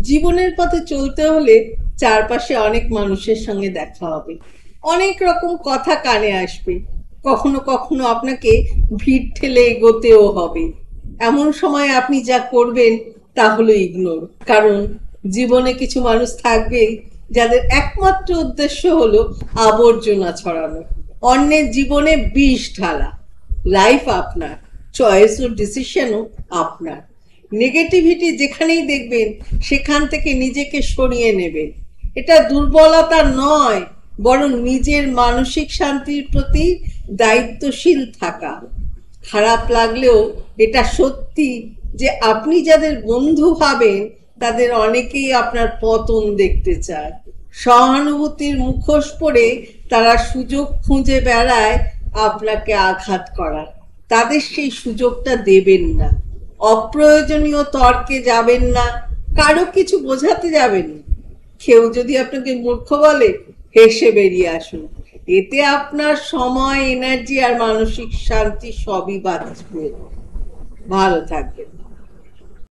জীবনের পথে চলতে হলে চারপাশে অনেক মানুষের সঙ্গে দেখা হবে, অনেক রকম কথা কানে আসবে, কখনো কখনো আপনাকে ভিড় ঠেলে এগোতেও হবে। এমন সময় আপনি যা করবেন তা হলো ইগনোর। কারণ জীবনে কিছু মানুষ থাকবে যাদের একমাত্র উদ্দেশ্য হলো আবর্জনা ছড়ানো, অন্যের জীবনে বিষ ঢালা। লাইফ আপনার, চয়েস ও ডিসিশনও আপনার। নেগেটিভিটি যেখানেই দেখবেন সেখান থেকে নিজেকে সরিয়ে নেবেন। এটা দুর্বলতা নয়, বরং নিজের মানসিক শান্তির প্রতি দায়িত্বশীল থাকা। খারাপ লাগলেও এটা সত্যি যে আপনি যাদের বন্ধু ভাবেন তাদের অনেকেই আপনার পতন দেখতে চায়। সহানুভূতির মুখোশ পরে তারা সুযোগ খুঁজে বেড়ায় আপনাকে আঘাত করার। তাদের সেই সুযোগটা দেবেন না। অপ্রয়োজনীয় তর্কে যাবেন না, কারো কিছু বোঝাতে যাবেন না। কেউ যদি আপনাকে মূর্খ বলে, হেসে বেরিয়ে আসুন। এতে আপনার সময়, এনার্জি আর মানসিক শান্তি সবই বাঁচবে। ভালো থাকবেন।